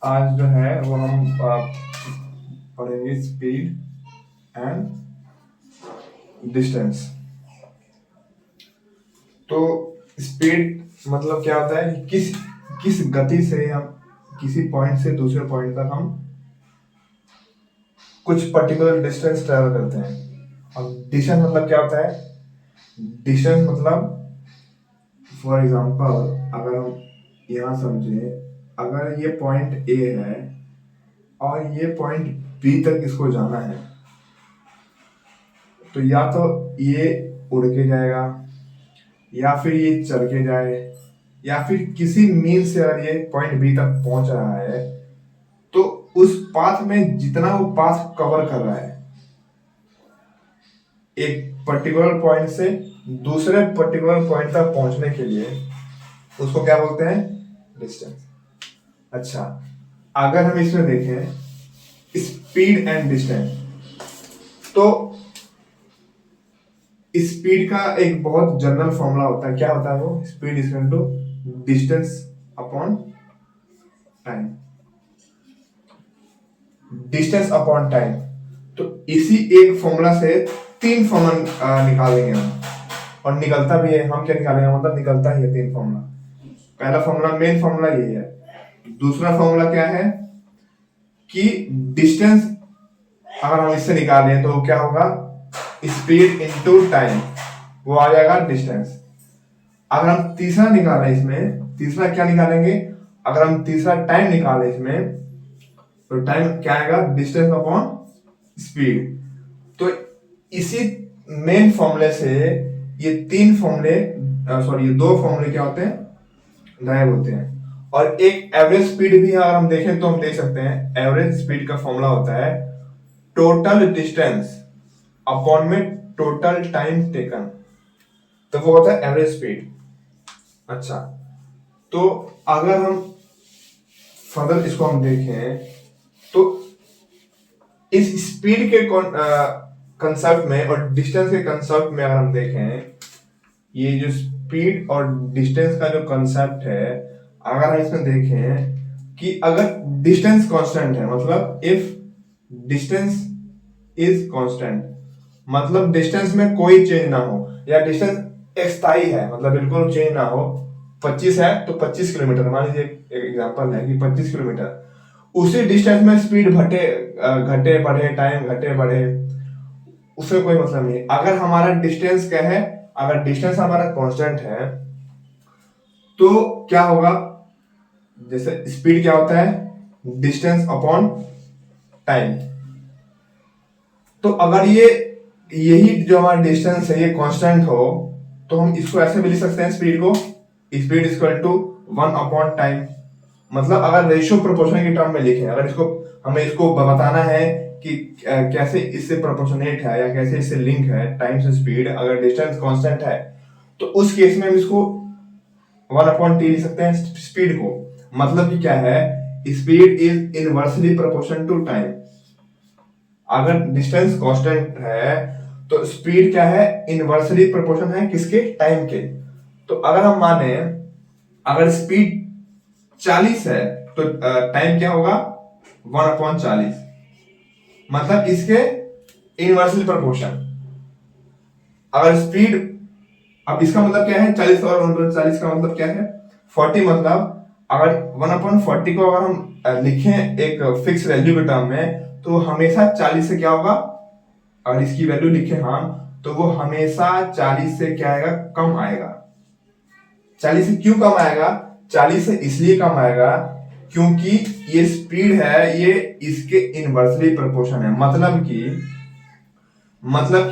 आज जो है वो हम पढ़ेंगे स्पीड एंड डिस्टेंस। तो स्पीड मतलब क्या होता है कि किस गति से हम किसी पॉइंट से दूसरे पॉइंट तक हम कुछ पर्टिकुलर डिस्टेंस ट्रेवल करते हैं। और डिस्टेंस मतलब क्या होता है? डिस्टेंस मतलब फॉर एग्जांपल अगर हम यहाँ समझे, अगर ये पॉइंट ए है और ये पॉइंट बी तक इसको जाना है, तो या तो ये उड़ के जाएगा या फिर ये चल के जाए या फिर किसी मीन से अगर ये पॉइंट बी तक पहुंच रहा है, तो उस पाथ में जितना वो पाथ कवर कर रहा है एक पर्टिकुलर पॉइंट से दूसरे पर्टिकुलर पॉइंट तक पहुंचने के लिए, उसको क्या बोलते हैं? डिस्टेंस। अच्छा, अगर हम इसमें देखें स्पीड एंड डिस्टेंस, तो स्पीड का एक बहुत जनरल फॉर्मूला होता है। क्या होता है वो? Speed is equal to distance upon time. Distance upon time. तो इसी एक फॉर्मूला से 3 फॉर्मूला निकालेंगे हम, और निकलता भी है। हम क्या निकालेंगे? मतलब निकलता ही है 3 फॉर्मूला। पहला फॉर्मूला, मेन फॉर्मूला ये है। दूसरा फॉर्मूला क्या है कि डिस्टेंस अगर हम इससे निकालें तो क्या होगा? स्पीड इनटू टाइम, वो आ जाएगा डिस्टेंस। अगर हम तीसरा निकालें इसमें, तीसरा क्या निकालेंगे? अगर हम तीसरा टाइम निकालें इसमें, तो टाइम क्या आएगा? Distance upon speed. तो इसी मेन फॉर्मूले से ये 3 फॉर्मूले, सॉरी, ये 2 फॉर्मूले क्या होते हैं? गायब होते हैं। और एक एवरेज स्पीड भी अगर हम देखें तो हम देख सकते हैं, एवरेज स्पीड का फॉर्मूला होता है टोटल डिस्टेंस अपॉन में टोटल टाइम टेकन, तो वो होता है एवरेज स्पीड। अच्छा, तो अगर हम फर्दर इसको हम देखें तो इस स्पीड के कंसेप्ट में और डिस्टेंस के कंसेप्ट में अगर हम देखें, ये जो स्पीड और डिस्टेंस का जो कंसेप्ट है, अगर हम इसमें देखें कि अगर डिस्टेंस कांस्टेंट है, मतलब इफ डिस्टेंस इज कांस्टेंट, मतलब डिस्टेंस में कोई चेंज ना हो, या डिस्टेंस स्थायी है, मतलब बिल्कुल चेंज ना हो। 25 है तो 25 किलोमीटर, मान लीजिए एक एग्जांपल है कि 25 किलोमीटर, उसी डिस्टेंस में स्पीड घटे घटे बढ़े, टाइम घटे बढ़े, उससे कोई मतलब नहीं। अगर हमारा डिस्टेंस क्या है? अगर डिस्टेंस हमारा कांस्टेंट है तो क्या होगा? जैसे स्पीड क्या होता है? Distance upon time. तो अगर ये यही जो हमारा डिस्टेंस है ये कांस्टेंट हो, तो हम इसको ऐसे भी लिख सकते हैं स्पीड को, speed equal to 1 upon time. मतलब अगर रेशियो प्रोपोर्शन की टर्म में लिखें, अगर इसको हमें इसको बताना है कि कैसे इससे प्रोपोर्शनेट है या कैसे इससे लिंक है टाइम से स्पीड, अगर डिस्टेंस कांस्टेंट है, तो उस केस में हम इसको 1 अपॉन टी लिख सकते हैं स्पीड को। मतलब कि क्या है? Speed is inversely proportion to time. अगर डिस्टेंस कांस्टेंट है तो स्पीड क्या है? इनवर्सली प्रोपोर्शन है किसके? टाइम के। तो अगर हम माने अगर स्पीड 40 है तो टाइम क्या होगा? 1 अपॉन 40, मतलब इसके इनवर्सली प्रोपोर्शन। अगर स्पीड, अब इसका मतलब क्या है? 40 और 1/40 का मतलब क्या है? 40। मतलब अगर 1/40 को अगर हम लिखें एक फिक्स वैल्यू के टर्म में, तो हमेशा 40 से क्या होगा? अगर इसकी वैल्यू लिखें हम, तो वो हमेशा 40 से क्या आएगा? कम आएगा। 40 से क्यों कम आएगा? 40 से इसलिए कम आएगा क्योंकि ये स्पीड है, ये इसके इनवर्सली प्रोपोर्शन है। मतलब कि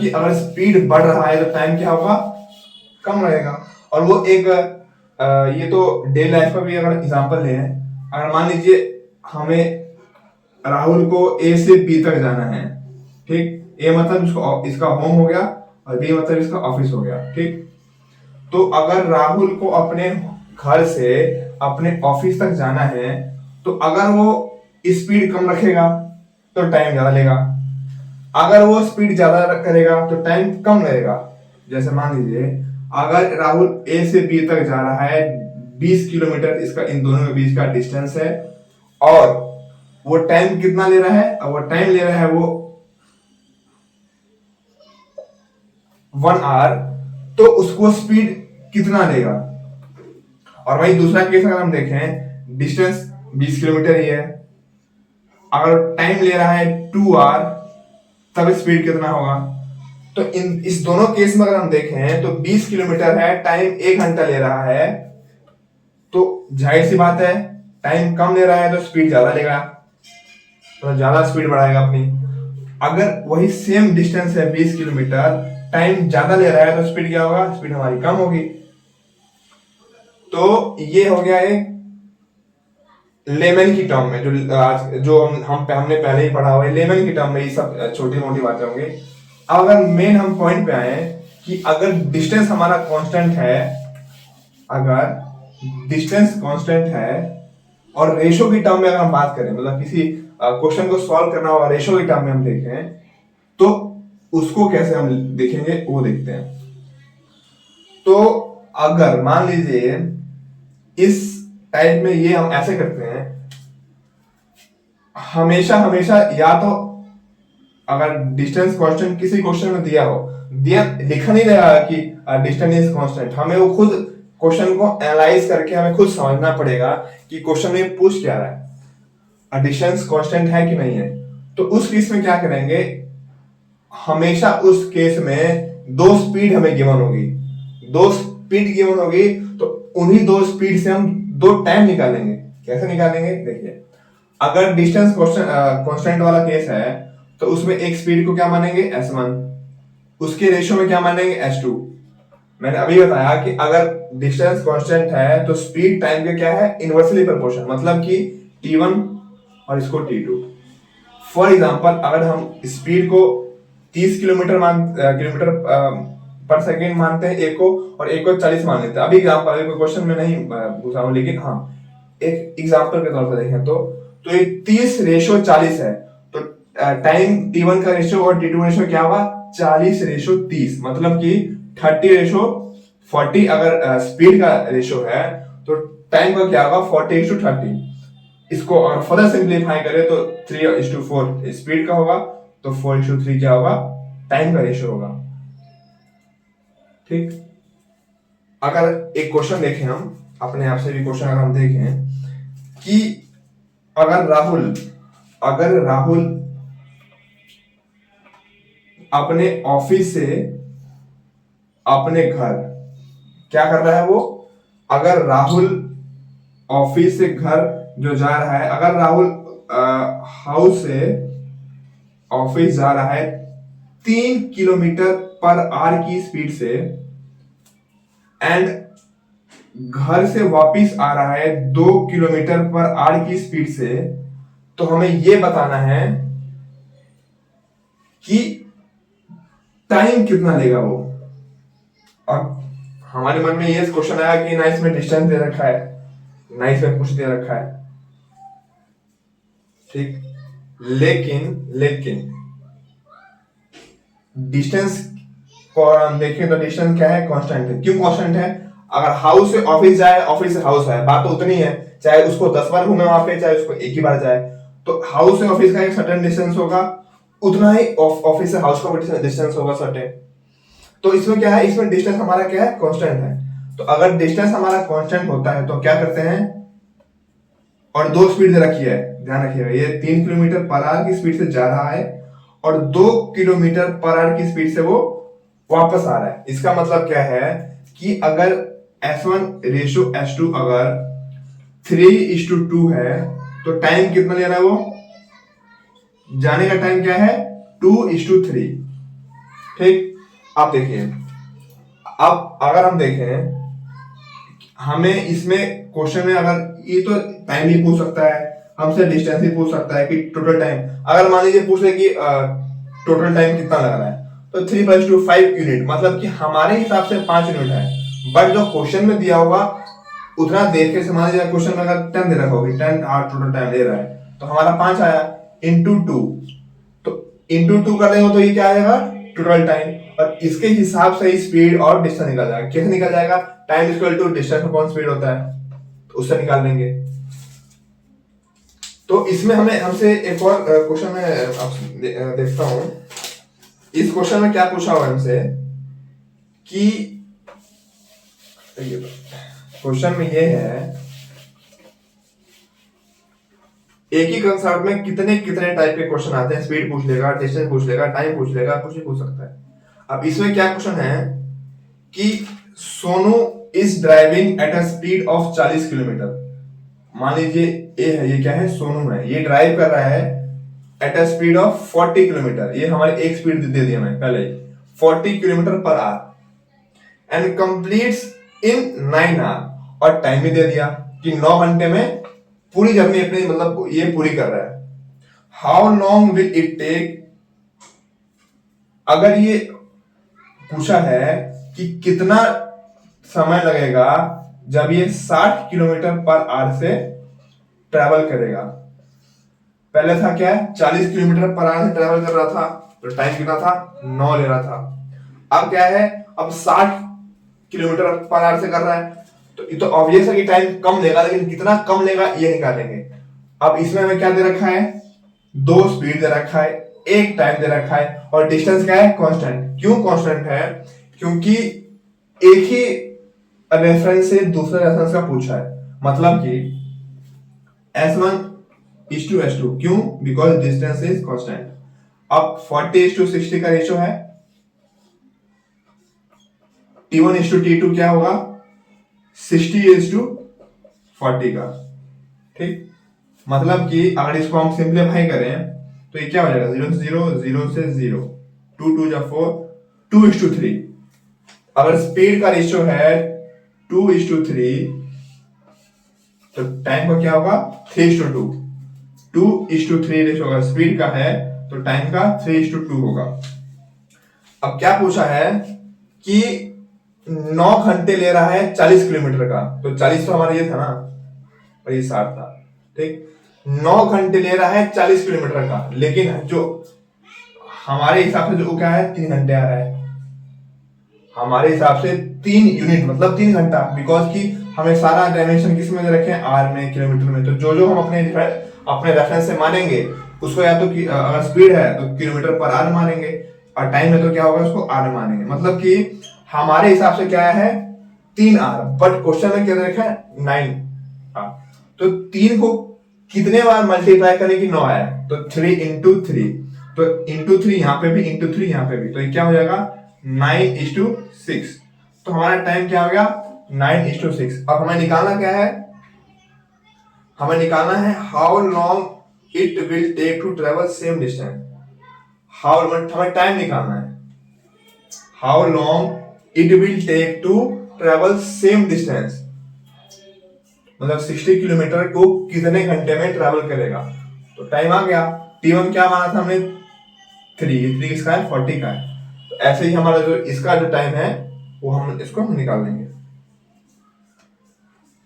अगर स्पीड बढ़ रहा है तो टाइम क्या होगा? कम रहेगा। और वो एक ये तो डे लाइफ का भी अगर एग्जांपल लें, अगर मान लीजिए हमें राहुल को ए से बी तक जाना है, ठीक? ए मतलब इसका होम हो गया और बी मतलब इसका ऑफिस हो गया, ठीक? तो अगर राहुल को अपने घर से अपने ऑफिस तक जाना है, तो अगर वो स्पीड कम रखेगा तो टाइम ज्यादा लेगा, अगर वो स्पीड ज्यादा करेगा तो टाइम कम लगेगा। जैसे मान लीजिए अगर राहुल ए से बी तक जा रहा है, 20 किलोमीटर इसका इन दोनों के बीच का डिस्टेंस है, और वो टाइम कितना ले रहा है, वो टाइम ले रहा है वो 1 आवर, तो उसको स्पीड कितना लेगा। और वही दूसरा केस अगर हम देखें, डिस्टेंस 20 किलोमीटर ही है, अगर टाइम ले रहा है 2 आवर, तब स्पीड कितना होगा। तो इस दोनों केस में अगर हम देखें तो 20 किलोमीटर है, टाइम 1 घंटा ले रहा है, तो जाहिर सी बात है टाइम कम ले रहा है तो स्पीड ज्यादा लेगा, तो ज्यादा स्पीड बढ़ाएगा अपनी। अगर वही सेम डिस्टेंस है 20 किलोमीटर, टाइम ज्यादा ले रहा है तो स्पीड क्या होगा, स्पीड हमारी कम होगी। तो ये हो गया एक लेमन की टर्म में, जो आज जो हमने पहले ही पढ़ा हुआ है, लेमन की टर्म में ये सब छोटी मोटी बातें होंगी। अब अगर मेन हम पॉइंट पे आए कि अगर डिस्टेंस हमारा कांस्टेंट है, अगर डिस्टेंस कांस्टेंट है और रेशो की टर्म में अगर हम बात करें, मतलब किसी क्वेश्चन को सॉल्व करना होगा रेशो की टर्म में हम देखें, तो उसको कैसे हम देखेंगे वो देखते हैं। तो अगर मान लीजिए इस टाइप में ये हम ऐसे करते हैं, हमेशा हमेशा या तो अगर डिस्टेंस कांस्टेंट किसी क्वेश्चन में दिया हो, दिया लिखा नहीं रहेगा कि डिस्टेंस इज कांस्टेंट, हमें वो खुद क्वेश्चन को एनालाइज करके हमें खुद समझना पड़ेगा कि क्वेश्चन में पूछ क्या रहा है, डिस्टेंस कांस्टेंट है कि नहीं है। तो उस केस में क्या करेंगे, हमेशा उस केस में 2 स्पीड हमें गिवन होगी, 2 स्पीड गिवन होगी, तो उन्हीं 2 स्पीड से हम 2 टाइम निकालेंगे। कैसे निकालेंगे देखिए, अगर डिस्टेंस कांस्टेंट वाला केस है तो उसमें एक स्पीड को क्या मानेंगे s1, उसके रेशियो में क्या मानेंगे s2। मैंने अभी बताया कि अगर डिस्टेंस कांस्टेंट है तो स्पीड टाइम के क्या है, इनवर्सली प्रोपोर्शनल, मतलब कि t1 और इसको t2। फॉर एग्जांपल अगर हम स्पीड को 30 किलोमीटर पर सेकेंड मानते हैं एक को, और एक को 40 मान लेते हैं। अभी एग्जांपल क्वेश्चन में नहीं पूछा हूं, लेकिन हाँ एक एग्जांपल के तौर पर देखें तो ये 30:40 है, तो टाइम t1 का रेशियो और t2 रेशियो क्या होगा, 40:30, मतलब कि 30:40। अगर स्पीड का रेशियो है तो टाइम का क्या होगा, 40:30। इसको अगर फर्दर सिंप्लीफाई करें तो 3:4 स्पीड का होगा, तो 4:3 क्या होगा, टाइम का रेशियो होगा। ठीक, अगर एक क्वेश्चन देखें हम अपने आप से भी, क्वेश्चन अगर हम देखें कि अगर राहुल अपने ऑफिस से अपने घर क्या कर रहा है, वो अगर राहुल ऑफिस से घर जो जा रहा है, अगर राहुल हाउस से ऑफिस जा रहा है 3 किलोमीटर पर आवर की स्पीड से, एंड घर से वापस आ रहा है 2 किलोमीटर पर आवर की स्पीड से, तो हमें यह बताना है कि टाइम कितना लेगा वो। और हमारे मन में ये क्वेश्चन आया कि ना इसमें डिस्टेंस दे रखा है, ना इसमें कुछ दे रखा है। ठीक, लेकिन डिस्टेंस को हम देखें तो डिस्टेंस क्या है, कांस्टेंट है। क्यों कांस्टेंट है, अगर हाउस से ऑफिस जाए, ऑफिस से हाउस आए, बात तो उतनी है, चाहे उसको 10 बार घूमे वहां पे, चाहे उसको एक ही बार जाए, तो हाउस से ऑफिस का एक सर्टेन डिस्टेंस होगा, उतना ही ऑफिस से हाउस का डिस्टेंस होगा सर्टेन। तो इसमें क्या है, इसमें डिस्टेंस हमारा क्या है, कांस्टेंट है। तो अगर डिस्टेंस हमारा कांस्टेंट होता है तो क्या करते हैं, और 2 स्पीड दे रखी है, ध्यान रखिएगा, ये 3 किलोमीटर पर आवर की स्पीड से जा रहा है और 2 किलोमीटर पर आवर की स्पीड से वो वापस आ रहा है। इसका मतलब क्या है कि अगर s1 रेशियो s2 अगर 3:2 है, तो टाइम कितना ले रहा है वो, जाने का टाइम क्या है, 2:3। ठीक, आप देखिए, अब अगर हम देखें, हमें इसमें क्वेश्चन में अगर ये तो टाइम ही पूछ सकता है हमसे, डिस्टेंस ही पूछ सकता है कि टोटल टाइम, अगर मान लीजिए पूछ ले कि टोटल टाइम कितना लग रहा है, तो 3:2 5 यूनिट, मतलब कि हमारे हिसाब से 5 यूनिट है, बट जो क्वेश्चन में दिया होगा उतना देख के, मान लीजिए क्वेश्चन में अगर 10 दे रखा होगी, 10 आवर टोटल टाइम ले रहा है, तो हमारा 5 आया, इंटू 2, तो इंटू 2 कर देंगे तो ये क्या आएगा, टोटल टाइम, और इसके हिसाब से ही स्पीड और डिस्टेंस निकल जाएगा। कैसे निकल जाएगा, time equal to distance upon speed होता है, तो उससे निकाल लेंगे। तो इसमें हमें हमसे एक और क्वेश्चन में देखता हूं। इस क्वेश्चन में क्या पूछा हुआ हमसे कि क्वेश्चन में ये है, एक ही कंसेप्ट में कितने कितने टाइप के क्वेश्चन आते हैं। स्पीड पूछ लेगा, डिस्टेंस पूछ लेगा, टाइम पूछ लेगा, कुछ भी पूछ सकता है। अब इसमें क्या क्वेश्चन है कि Sonu is driving at a speed of 40 kilometre. मान लीजिए ए है, ये क्या है, सोनू है, ये ड्राइव कर रहा है at a speed of 40 kilometre. ये हमारे एक स्पीड दे दिया मैं पहले, 40 kilometre per hour and completes in 9 hour. और टाइम भी दे दिया कि 9 घंटे में पूरी जर्नी अपनी मतलब ये पूरी कर रहा है। How long will it take. अगर ये पूछा है कि कितना समय लगेगा जब ये 60 किलोमीटर पर आवर से ट्रैवल करेगा। पहले था क्या, 40 किलोमीटर पर आवर से ट्रैवल कर रहा था, तो टाइम कितना था, 9 ले रहा था। अब क्या है, अब 60 किलोमीटर पर आवर से कर रहा है, तो ये तो ऑब्वियस है कि टाइम कम लेगा, लेकिन कितना कम लेगा ये निकालेंगे। अब इसमें हमें क्या दे रखा है, 2 स्पीड दे रखा है, एक टाइम दे रखा है, और डिस्टेंस क्या है, कांस्टेंट। क्यों कांस्टेंट है, क्योंकि एक ही रेफरेंस से दूसरे रेफरेंस का पूछा है, मतलब कि S1:S2। क्यों, बिकॉज डिस्टेंस इज कांस्टेंट। अब 40:60 का रेशियो है, T1:T2 क्या होगा, 60:40 का। ठीक, मतलब कि अगर इसको हम सिंप्लीफाई करें तो ये क्या हो जाएगा, 0 से 0, 0 से 0, 2 2 4, 2:3। अगर स्पीड का रेशियो है 2:3 तो टाइम का क्या होगा, 3:2। 2:3 रेशियो अगर स्पीड का है तो टाइम का 3:2 होगा। अब क्या पूछा है कि 9 घंटे ले रहा है 40 किलोमीटर का, तो 40 तो हमारा ये था ना, और ये 60 था। ठीक, 9 घंटे ले रहा है 40 किलोमीटर का, लेकिन जो हमारे हिसाब से जो क्या है, 3 घंटे आ रहा है। हमारे हिसाब से 3 यूनिट मतलब 3 घंटा, बिकॉज कि हमें सारा डायमेंशन किस में दे रखे हैं, आर में, किलोमीटर में। तो जो जो हम अपने रेफरेंस से मानेंगे उसको, या तो अगर स्पीड है तो किलोमीटर पर आवर मानेंगे, और टाइम है तो क्या होगा, उसको आर मानेंगे। मतलब कि हमारे हिसाब से क्या है, 3 आर, बट क्वेश्चन में क्या दे रखा है, 9 आर। तो 3 को कितने बार मल्टीप्लाई करें कि 9 आए, तो 3 into 3, तो into 3 यहाँ पे भी, into 3 यहाँ पे भी, तो ये क्या हो जाएगा, 9:6। तो हमारा टाइम क्या हो गया, 9:6। अब हमें निकालना क्या है, हमें निकालना है how long it will take to travel same distance. हमें टाइम निकालना है, how long it will take to travel same distance, मतलब 60 किलोमीटर को कितने घंटे में ट्रेवल करेगा। तो टाइम आ गया, T1 क्या माना था हमने, 3 इसका है, 40 का है। तो ऐसे ही हमारा जो इसका जो टाइम है वो हम इसको हम निकाल लेंगे।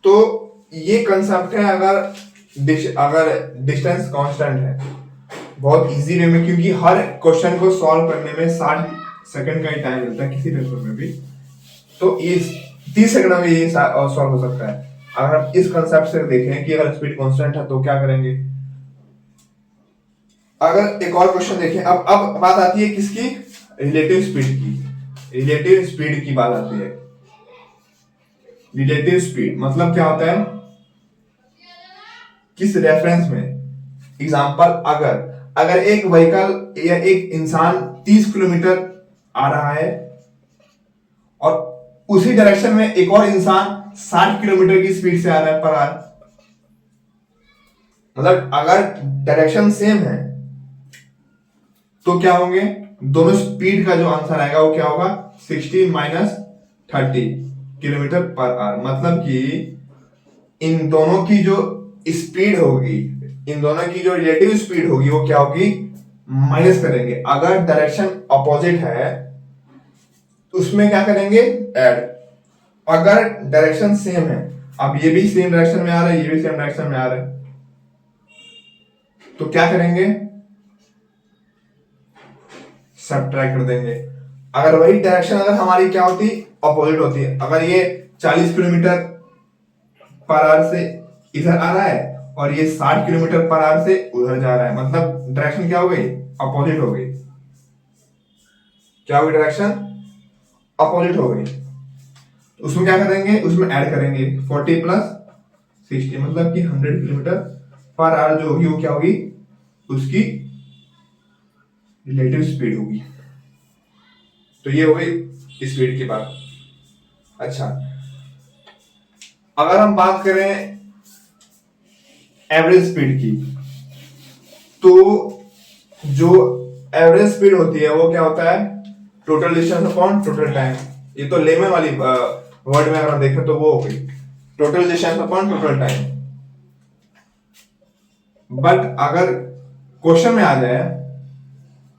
तो ये कंसेप्ट है, अगर डिस्टेंस कांस्टेंट है, बहुत इजी वे में, क्योंकि हर क्वेश्चन को सॉल्व करने में 60 सेकंड का ही टाइम मिलता है किसी पेपर में भी, तो इस 30 सेकंड में ये सॉल्व हो सकता है। अगर आप इस कंसेप्ट से देखें कि अगर स्पीड कांस्टेंट है तो क्या करेंगे। अगर एक और क्वेश्चन देखें, अब बात आती है किसकी, रिलेटिव स्पीड की। रिलेटिव स्पीड की बात आती है। रिलेटिव स्पीड मतलब क्या होता है, किस रेफरेंस में। एग्जांपल, अगर एक व्हीकल या एक इंसान 30 किलोमीटर आ रहा है और उसी डायरेक्शन में एक और इंसान 60 किलोमीटर की स्पीड से आ रहा है पर आवर, मतलब अगर डायरेक्शन सेम है तो क्या होंगे, दोनों स्पीड का जो आंसर आएगा वो क्या होगा, 60 - 30 किलोमीटर पर आवर। मतलब कि इन दोनों की जो स्पीड होगी, इन दोनों की जो रिलेटिव स्पीड होगी वो क्या होगी, माइनस करेंगे। अगर डायरेक्शन अपोजिट है तो उसमें क्या करेंगे, ऐड। अगर डायरेक्शन सेम है, अब ये भी सेम डायरेक्शन में आ रहा है, ये भी सेम डायरेक्शन में आ रहा है, तो क्या करेंगे, सब्ट्रैक्ट कर देंगे। अगर वही डायरेक्शन अगर हमारी क्या होती, अपोजिट होती है, अगर ये 40 किलोमीटर पर आवर से इधर आ रहा है और ये 60 किलोमीटर पर आवर से उधर जा रहा है, मतलब डायरेक्शन क्या हो गई, अपोजिट हो गई। क्या हो गई, डायरेक्शन अपोजिट हो गई। उसमें क्या करेंगे, उसमें ऐड करेंगे 40 प्लस 60, मतलब कि 100 किलोमीटर पर आवर जो होगी वो क्या होगी, उसकी रिलेटिव स्पीड होगी। तो ये हो गई स्पीड की बात। अच्छा, अगर हम बात करें एवरेज स्पीड की, तो जो एवरेज स्पीड होती है वो क्या होता है, total distance upon total time. ये तो लेमन वाली वर्ड में अगर हम देखें तो वो हो गई total distance upon total time. But अगर क्वेश्चन में आ जाए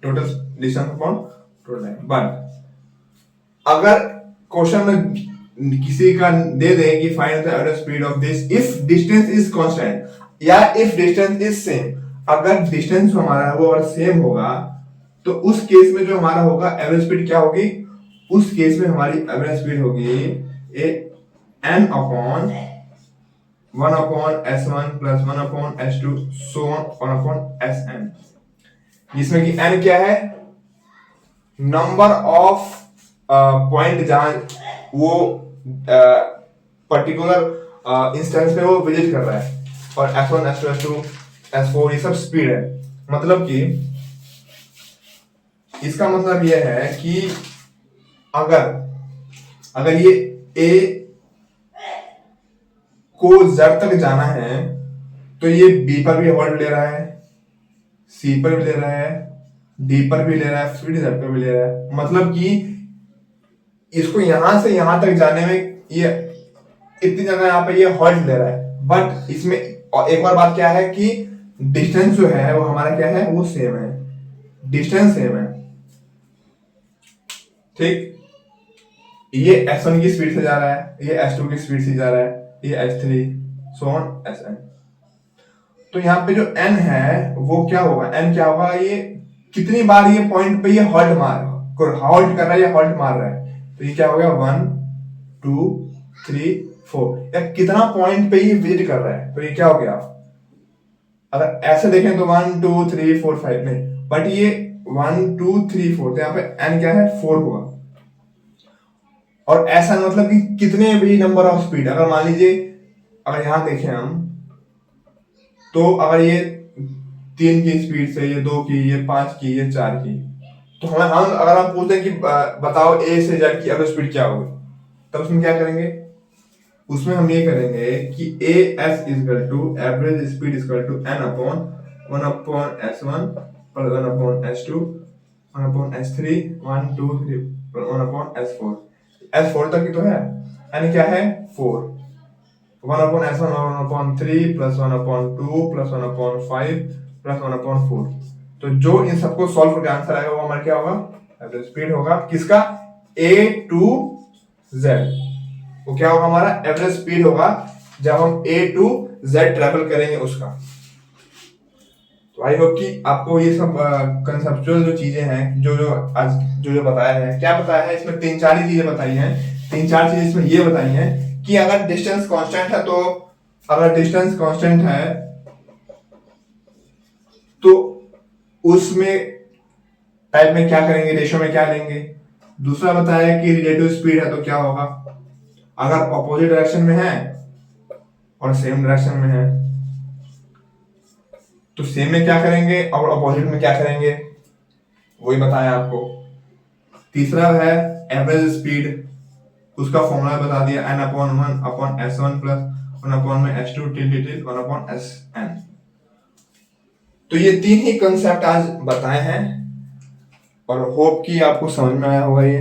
total distance upon total time, but अगर क्वेश्चन में किसी का दे दे कि find the average speed of this if distance is constant या इफ डिस्टेंस इज सेम, अगर डिस्टेंस हमारा है वो अगर सेम होगा तो उस केस में जो हमारा होगा एवरेज स्पीड क्या होगी, उस केस में हमारी एवरेज स्पीड होगी n upon 1 upon s1 plus 1 upon s2 so on 1 upon sn, जिसमें कि n क्या है, नंबर ऑफ पॉइंट जहां वो पर्टिकुलर इंस्टेंस पे वो विजिट कर रहा है, और s1 s2 s2 s4 ये सब स्पीड है। मतलब कि इसका मतलब यह है कि अगर ये a को z तक जाना है तो ये b पर भी होल्ड ले रहा है, c पर भी ले रहा है, d पर भी ले रहा है, फिर z पर भी ले रहा है। मतलब कि इसको यहां से यहां तक जाने में ये इतनी जगह यहाँ पे ये होल्ड ले रहा है। बट इसमें एक और बात क्या है कि डिस्टेंस जो है वो हमारा क्या है, वो सेम है, डिस्टेंस सेम है। ठीक, ये s1 की स्पीड से जा रहा है, ये s2 की स्पीड से जा रहा है, ये s3 सो ऑन sn। तो यहाँ पे जो n है वो क्या होगा, n क्या होगा, ये कितनी बार ये पॉइंट पे ये होल्ड कर रहा है या होल्ड मार रहा है। तो ये क्या हो गया, 1 2 3 4, या कितना पॉइंट पे ये विजिट कर रहा है। तो ये क्या हो गया, अगर ऐसे देखें तो 1 2 3 4 5 नहीं, बट ये 1 2 3 4, तो यहाँ पे n क्या है, 4 हुआ। और ऐसा मतलब कि कितने भी नंबर ऑफ स्पीड, अगर मान लीजिए अगर यहां देखें हम, तो अगर ये 3 की स्पीड से, ये 2 की, ये 5 की, ये 4 की, तो हम अगर हम पूछते कि बताओ ए से जेड की एवरेज स्पीड क्या होगी, तब उसमें क्या करेंगे, उसमें हम ये करेंगे कि A S equal to average speed equal to N upon 1 upon s1 plus 1 upon s2 1 upon s3 1 2 3 1 upon s4, s4 तक ही तो है, यानी क्या है 4, 1 upon s1 1 upon 3 plus 1 upon 2 plus 1 upon 5 plus 1 upon 4। तो जो इन सबको सॉल्व करके आंसर आएगा वो हमारा क्या होगा, एवरेज स्पीड होगा किसका, A to Z। वो क्या होगा, हमारा एवरेज स्पीड होगा जब हम A to Z ट्रेवल करेंगे उसका। तो आई होप कि आपको ये सब कंसेप्चुअल जो चीजें हैं, जो आज जो बताया है, क्या बताया है इसमें, 3-4 ही चीजें बताई हैं। 3-4 चीजें इसमें ये बताई हैं कि अगर डिस्टेंस कांस्टेंट है, तो अगर डिस्टेंस कांस्टेंट है तो उसमें टाइप में क्या करेंगे, रेशियो में क्या लेंगे। दूसरा बताया कि रिलेटिव स्पीड है तो क्या होगा, अगर ऑपोजिट डायरेक्शन में है और सेम डायरेक्शन में है तो सेम में क्या करेंगे और ऑपोजिट में क्या करेंगे, वही बताया आपको। तीसरा है एवरेज स्पीड, उसका फॉर्मूला बता दिया, n upon 1 upon s1 plus 1 upon में s2 टिल 1 अपॉन sn। तो ये 3 ही कंसेप्ट आज बताए हैं और होप कि आपको समझ में आया होगा ये।